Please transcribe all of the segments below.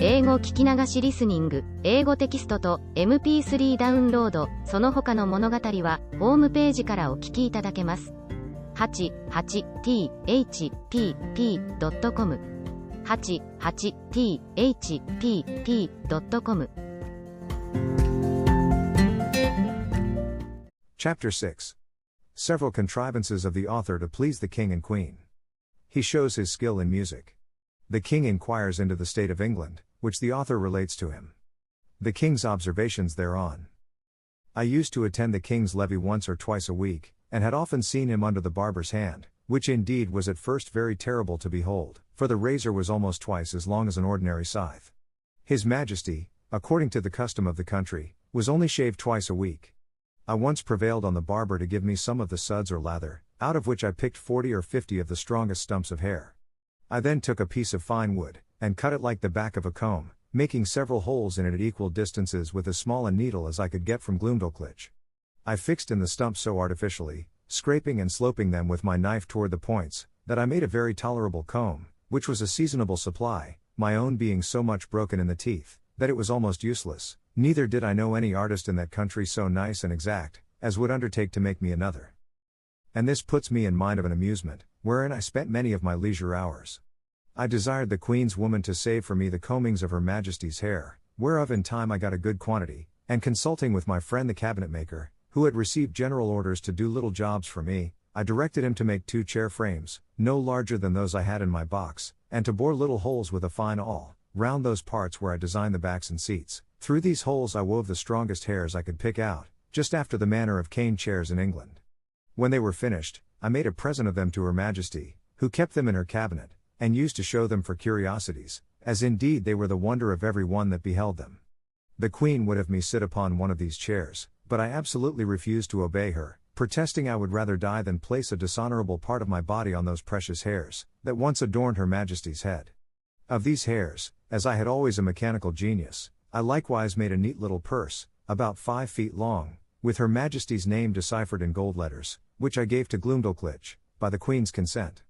英語聞き流しリスニング、英語テキストと MP3 ダウンロード、その他の物語はホームページからお聞きいただけます。88thpp.com 88thpp.com Chapter 6. Several contrivances of the author to please the king and queen. He shows his skill in music. The king inquires into the state of England, which the author relates to him. The king's observations thereon. I used to attend the king's levee once or twice a week, and had often seen him under the barber's hand, which indeed was at first very terrible to behold, for the razor was almost twice as long as an ordinary scythe. His Majesty, according to the custom of the country, was only shaved twice a week. I once prevailed on the barber to give me some of the suds or lather, out of which I picked 40 or 50 of the strongest stumps of hair. I then took a piece of fine wood, and cut it like the back of a comb, making several holes in it at equal distances with as small a needle as I could get from Glumdalclitch. I fixed in the stumps so artificially, scraping and sloping them with my knife toward the points, that I made a very tolerable comb, which was a seasonable supply, my own being so much broken in the teeth, that it was almost useless, neither did I know any artist in that country so nice and exact, as would undertake to make me another. And this puts me in mind of an amusement, wherein I spent many of my leisure hours. I desired the Queen's woman to save for me the combings of Her Majesty's hair, whereof in time I got a good quantity, and consulting with my friend the cabinetmaker, who had received general orders to do little jobs for me, I directed him to make 2 chair frames, no larger than those I had in my box, and to bore little holes with a fine awl, round those parts where I designed the backs and seats. Through these holes I wove the strongest hairs I could pick out, just after the manner of cane chairs in England. When they were finished, I made a present of them to Her Majesty, who kept them in her cabinet, and used to show them for curiosities, as indeed they were the wonder of every one that beheld them. The Queen would have me sit upon one of these chairs, but I absolutely refused to obey her, protesting I would rather die than place a dishonorable part of my body on those precious hairs, that once adorned Her Majesty's head. Of these hairs, as I had always a mechanical genius, I likewise made a neat little purse, about 5 feet long, with Her Majesty's name deciphered in gold letters, which I gave to Glumdalclitch, by the Queen's consent.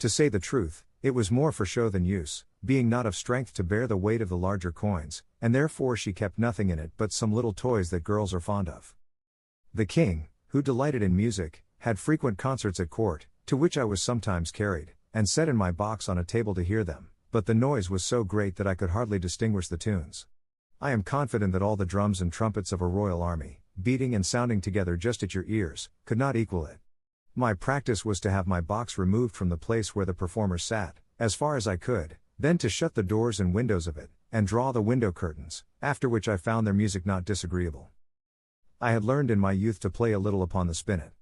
To say the truth, it was more for show than use, being not of strength to bear the weight of the larger coins, and therefore she kept nothing in it but some little toys that girls are fond of. The king, who delighted in music, had frequent concerts at court, to which I was sometimes carried, and set in my box on a table to hear them, but the noise was so great that I could hardly distinguish the tunes. I am confident that all the drums and trumpets of a royal army, beating and sounding together just at your ears, could not equal it. My practice was to have my box removed from the place where the performers sat, as far as I could, then to shut the doors and windows of it, and draw the window curtains, after which I found their music not disagreeable. I had learned in my youth to play a little upon the spinet.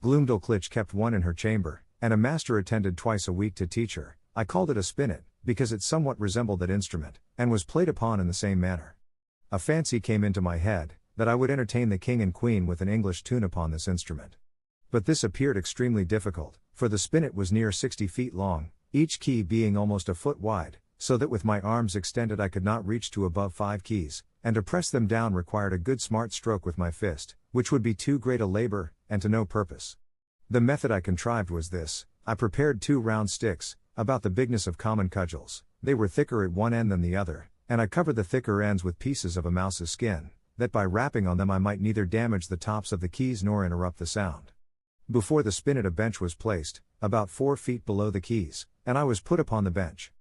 Glumdalclitch kept one in her chamber, and a master attended twice a week to teach her. I called it a spinet, because it somewhat resembled that instrument, and was played upon in the same manner. A fancy came into my head, that I would entertain the king and queen with an English tune upon this instrument. But this appeared extremely difficult, for the spinet was near 60 feet long, each key being almost a foot wide, so that with my arms extended I could not reach to above 5 keys, and to press them down required a good smart stroke with my fist, which would be too great a labor, and to no purpose. The method I contrived was this: I prepared 2 round sticks, about the bigness of common cudgels, they were thicker at one end than the other, and I covered the thicker ends with pieces of a mouse's skin, that by rapping on them I might neither damage the tops of the keys nor interrupt the sound. Before the spinet a bench was placed, about 4 feet below the keys, and I was put upon the bench.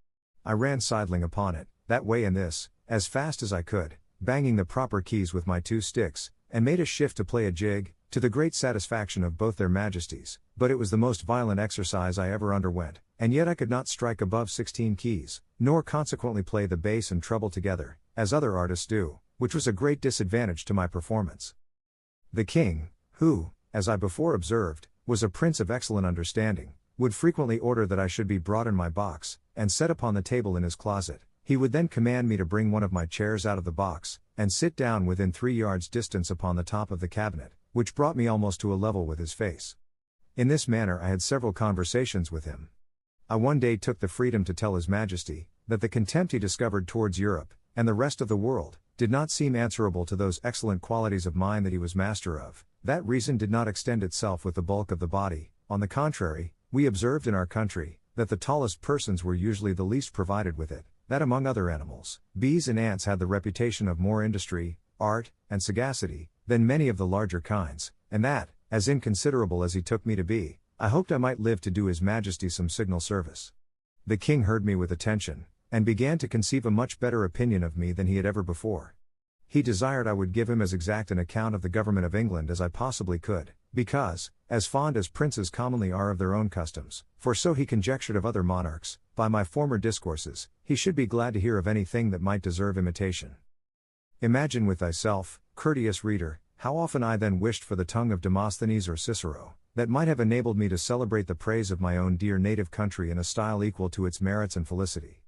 I ran sidling upon it, that way and this, as fast as I could, banging the proper keys with my 2 sticks, and made a shift to play a jig, to the great satisfaction of both their majesties, but it was the most violent exercise I ever underwent, and yet I could not strike above 16 keys, nor consequently play the bass and treble together, as other artists do, which was a great disadvantage to my performance. The king, who, as I before observed, was a prince of excellent understanding, would frequently order that I should be brought in my box, and set upon the table in his closet. He would then command me to bring one of my chairs out of the box, and sit down within 3 yards distance upon the top of the cabinet, which brought me almost to a level with his face. In this manner I had several conversations with him. I one day took the freedom to tell His Majesty, that the contempt he discovered towards Europe, and the rest of the world, did not seem answerable to those excellent qualities of mind that he was master of. That reason did not extend itself with the bulk of the body. On the contrary, we observed in our country, that the tallest persons were usually the least provided with it, that among other animals, bees and ants had the reputation of more industry, art, and sagacity than many of the larger kinds, and that, as inconsiderable as he took me to be, I hoped I might live to do His Majesty some signal service. The king heard me with attention, and began to conceive a much better opinion of me than he had ever before. He desired I would give him as exact an account of the government of England as I possibly could, because, as fond as princes commonly are of their own customs, for so he conjectured of other monarchs, by my former discourses, he should be glad to hear of anything that might deserve imitation. Imagine with thyself, courteous reader, how often I then wished for the tongue of Demosthenes or Cicero, that might have enabled me to celebrate the praise of my own dear native country in a style equal to its merits and felicity.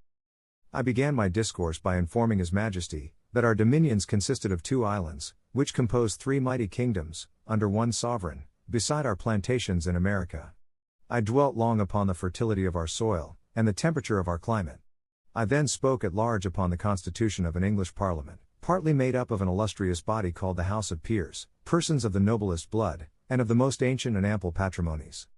I began my discourse by informing His Majesty, that our dominions consisted of 2 islands, which composed 3 mighty kingdoms, under one sovereign, beside our plantations in America. I dwelt long upon the fertility of our soil, and the temperature of our climate. I then spoke at large upon the constitution of an English Parliament, partly made up of an illustrious body called the House of Peers, persons of the noblest blood, and of the most ancient and ample patrimonies.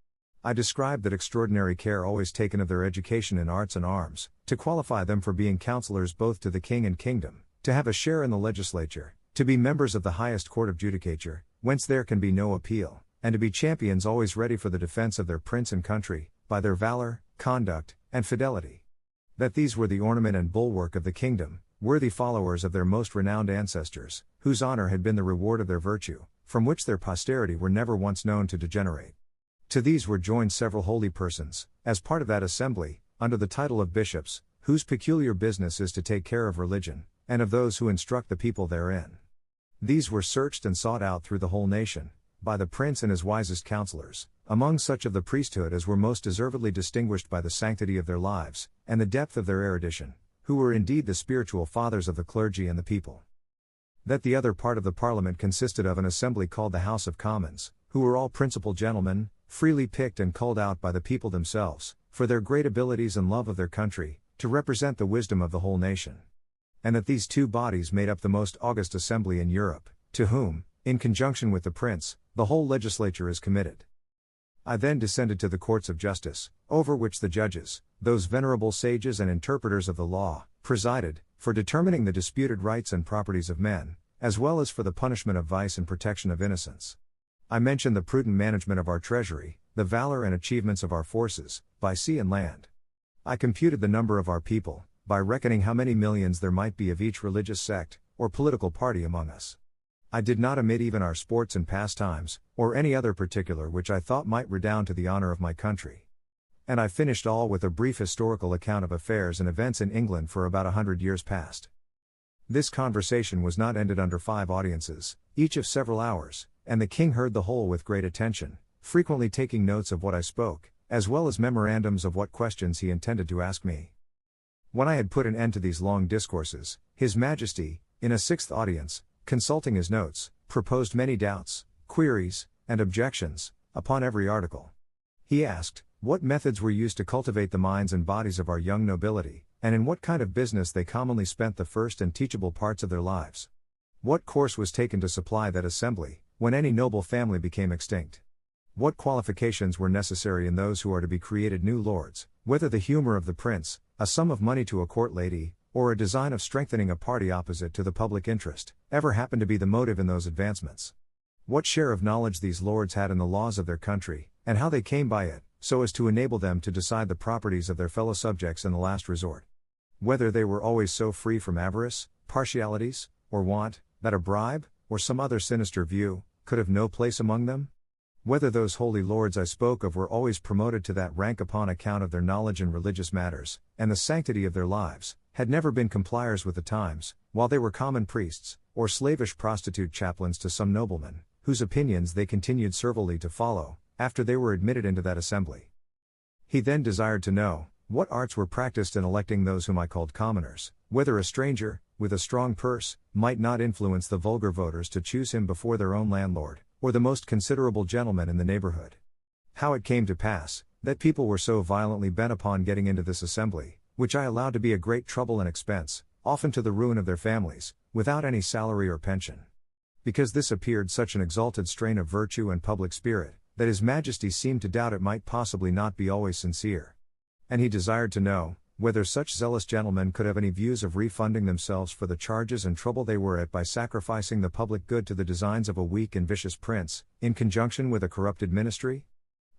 I described that extraordinary care always taken of their education in arts and arms, to qualify them for being counsellors both to the king and kingdom, to have a share in the legislature, to be members of the highest court of judicature, whence there can be no appeal, and to be champions always ready for the defense of their prince and country, by their valor, conduct, and fidelity. That these were the ornament and bulwark of the kingdom, worthy followers of their most renowned ancestors, whose honor had been the reward of their virtue, from which their posterity were never once known to degenerate. To these were joined several holy persons, as part of that assembly, under the title of bishops, whose peculiar business is to take care of religion, and of those who instruct the people therein. These were searched and sought out through the whole nation, by the prince and his wisest counselors, among such of the priesthood as were most deservedly distinguished by the sanctity of their lives, and the depth of their erudition, who were indeed the spiritual fathers of the clergy and the people. That the other part of the Parliament consisted of an assembly called the House of Commons, who were all principal gentlemen, freely picked and culled out by the people themselves, for their great abilities and love of their country, to represent the wisdom of the whole nation. And that these 2 bodies made up the most august assembly in Europe, to whom, in conjunction with the prince, the whole legislature is committed. I then descended to the courts of justice, over which the judges, those venerable sages and interpreters of the law, presided, for determining the disputed rights and properties of men, as well as for the punishment of vice and protection of innocence. I mentioned the prudent management of our treasury, the valor and achievements of our forces, by sea and land. I computed the number of our people, by reckoning how many millions there might be of each religious sect, or political party among us. I did not omit even our sports and pastimes, or any other particular which I thought might redound to the honor of my country. And I finished all with a brief historical account of affairs and events in England for about 100 years past. This conversation was not ended under 5 audiences, each of several hours, and the king heard the whole with great attention, frequently taking notes of what I spoke, as well as memorandums of what questions he intended to ask me. When I had put an end to these long discourses, His Majesty, in a 6th audience, consulting his notes, proposed many doubts, queries, and objections, upon every article. He asked, what methods were used to cultivate the minds and bodies of our young nobility, and in what kind of business they commonly spent the first and teachable parts of their lives. What course was taken to supply that assembly, when any noble family became extinct? What qualifications were necessary in those who are to be created new lords, whether the humor of the prince, a sum of money to a court lady, or a design of strengthening a party opposite to the public interest, ever happened to be the motive in those advancements? What share of knowledge these lords had in the laws of their country, and how they came by it, so as to enable them to decide the properties of their fellow subjects in the last resort? Whether they were always so free from avarice, partialities, or want, that a bribe, or some other sinister view, could have no place among them? Whether those holy lords I spoke of were always promoted to that rank upon account of their knowledge in religious matters, and the sanctity of their lives, had never been compliers with the times, while they were common priests, or slavish prostitute chaplains to some nobleman, whose opinions they continued servilely to follow, after they were admitted into that assembly. He then desired to know, what arts were practiced in electing those whom I called commoners, whether a stranger, with a strong purse, might not influence the vulgar voters to choose him before their own landlord, or the most considerable gentleman in the neighborhood. How it came to pass, that people were so violently bent upon getting into this assembly, which I allowed to be a great trouble and expense, often to the ruin of their families, without any salary or pension. Because this appeared such an exalted strain of virtue and public spirit, that His Majesty seemed to doubt it might possibly not be always sincere. And he desired to know, whether such zealous gentlemen could have any views of refunding themselves for the charges and trouble they were at by sacrificing the public good to the designs of a weak and vicious prince, in conjunction with a corrupted ministry?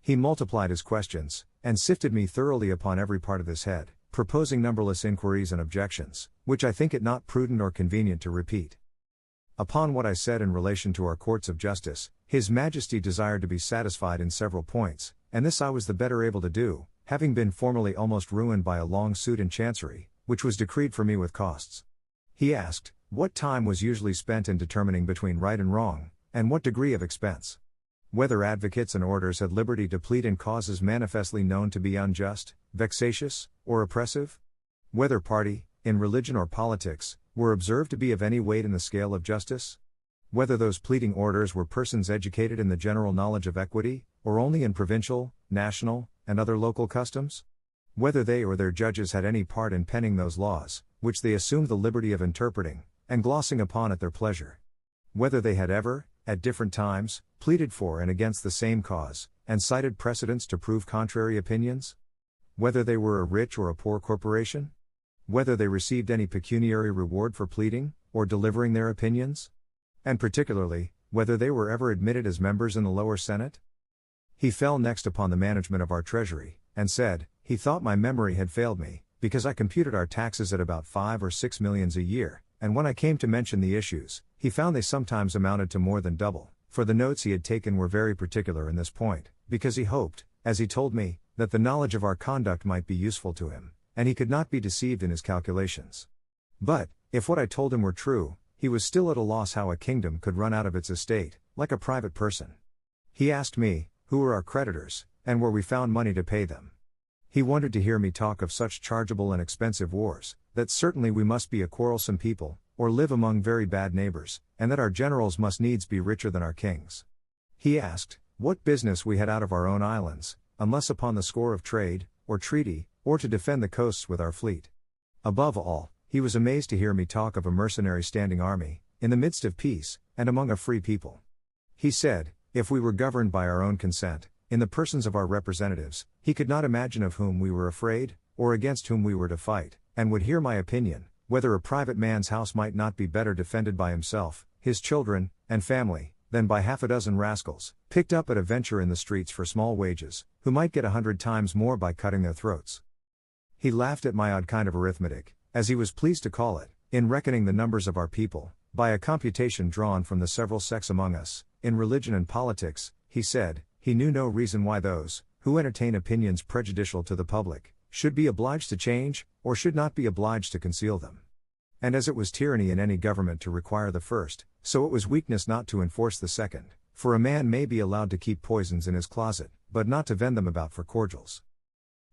He multiplied his questions, and sifted me thoroughly upon every part of his head, proposing numberless inquiries and objections, which I think it not prudent or convenient to repeat. Upon what I said in relation to our courts of justice, His Majesty desired to be satisfied in several points, and this I was the better able to do, having been formerly almost ruined by a long suit in Chancery, which was decreed for me with costs. He asked, what time was usually spent in determining between right and wrong, and what degree of expense? Whether advocates and orators had liberty to plead in causes manifestly known to be unjust, vexatious, or oppressive? Whether party, in religion or politics, were observed to be of any weight in the scale of justice? Whether those pleading orators were persons educated in the general knowledge of equity, or only in provincial, national, and other local customs? Whether they or their judges had any part in penning those laws, which they assumed the liberty of interpreting, and glossing upon at their pleasure? Whether they had ever, at different times, pleaded for and against the same cause, and cited precedents to prove contrary opinions? Whether they were a rich or a poor corporation? Whether they received any pecuniary reward for pleading, or delivering their opinions? And particularly, whether they were ever admitted as members in the lower Senate? He fell next upon the management of our treasury, and said, he thought my memory had failed me, because I computed our taxes at about 5 or 6 millions a year, and when I came to mention the issues, he found they sometimes amounted to more than double, for the notes he had taken were very particular in this point, because he hoped, as he told me, that the knowledge of our conduct might be useful to him, and he could not be deceived in his calculations. But, if what I told him were true, he was still at a loss how a kingdom could run out of its estate, like a private person. He asked me, who were our creditors, and where we found money to pay them. He wondered to hear me talk of such chargeable and expensive wars, that certainly we must be a quarrelsome people, or live among very bad neighbors, and that our generals must needs be richer than our kings. He asked, what business we had out of our own islands, unless upon the score of trade, or treaty, or to defend the coasts with our fleet. Above all, he was amazed to hear me talk of a mercenary standing army, in the midst of peace, and among a free people. He said, if we were governed by our own consent, in the persons of our representatives, he could not imagine of whom we were afraid, or against whom we were to fight, and would hear my opinion, whether a private man's house might not be better defended by himself, his children, and family, than by half a dozen rascals, picked up at a venture in the streets for small wages, who might get 100 times more by cutting their throats. He laughed at my odd kind of arithmetic, as he was pleased to call it, in reckoning the numbers of our people, by a computation drawn from the several sects among us, in religion and politics. He said, he knew no reason why those, who entertain opinions prejudicial to the public, should be obliged to change, or should not be obliged to conceal them. And as it was tyranny in any government to require the first, so it was weakness not to enforce the second, for a man may be allowed to keep poisons in his closet, but not to vend them about for cordials.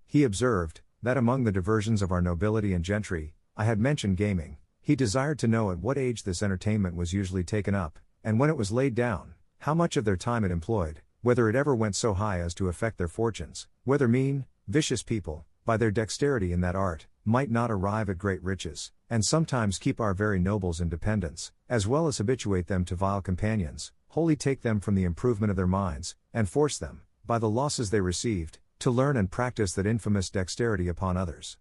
He observed, that among the diversions of our nobility and gentry, I had mentioned gaming. He desired to know at what age this entertainment was usually taken up, and when it was laid down, how much of their time it employed, whether it ever went so high as to affect their fortunes, whether mean, vicious people, by their dexterity in that art, might not arrive at great riches, and sometimes keep our very nobles in dependence, as well as habituate them to vile companions, wholly take them from the improvement of their minds, and force them, by the losses they received, to learn and practice that infamous dexterity upon others.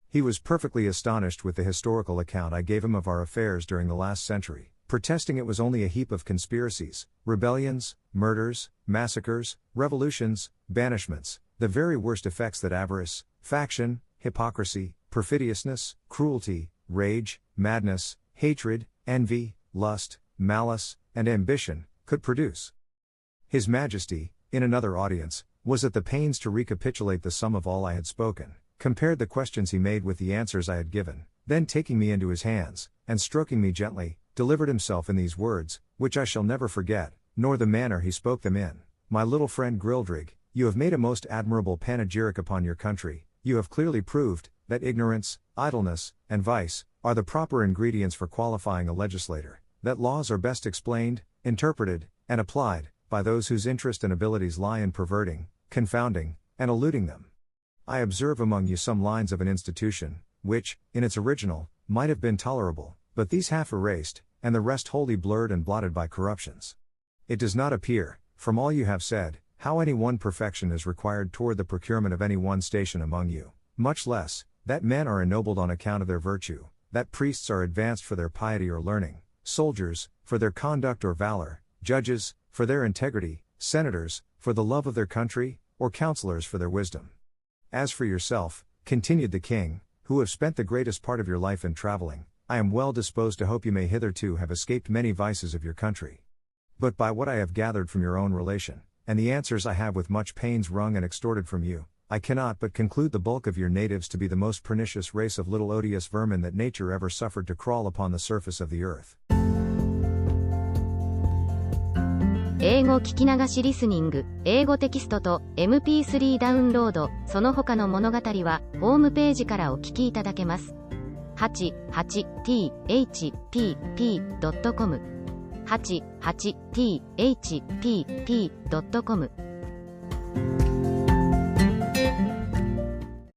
He was perfectly astonished with the historical account I gave him of our affairs during the last century, protesting it was only a heap of conspiracies, rebellions, murders, massacres, revolutions, banishments, the very worst effects that avarice, faction, hypocrisy, perfidiousness, cruelty, rage, madness, hatred, envy, lust, malice, and ambition, could produce. His Majesty, in another audience, was at the pains to recapitulate the sum of all I had spoken, compared the questions he made with the answers I had given, then taking me into his hands, and stroking me gently, delivered himself in these words, which I shall never forget, nor the manner he spoke them in. My little friend Grildrig, you have made a most admirable panegyric upon your country. You have clearly proved, that ignorance, idleness, and vice, are the proper ingredients for qualifying a legislator, that laws are best explained, interpreted, and applied, by those whose interest and abilities lie in perverting, confounding, and eluding them. I observe among you some lines of an institution, which, in its original, might have been tolerable, but these half erased, and the rest wholly blurred and blotted by corruptions. It does not appear, from all you have said, how any one perfection is required toward the procurement of any one station among you, much less, That men are ennobled on account of their virtue, that priests are advanced for their piety or learning, soldiers, for their conduct or valor, judges, for their integrity, senators, for the love of their country, or counselors for their wisdom. As for yourself, continued the king, who have spent the greatest part of your life in traveling, I am well disposed to hope you may hitherto have escaped many vices of your country. But by what I have gathered from your own relation, and the answers I have with much pains wrung and extorted from you, I cannot but conclude the bulk of your natives to be the most pernicious race of little odious vermin that nature ever suffered to crawl upon the surface of the earth. 英語聞き流しリスニング、英語テキストと MP3 ダウンロード、その他の物語はホームページからお聞きいただけます。88thpp.com 88thpp.com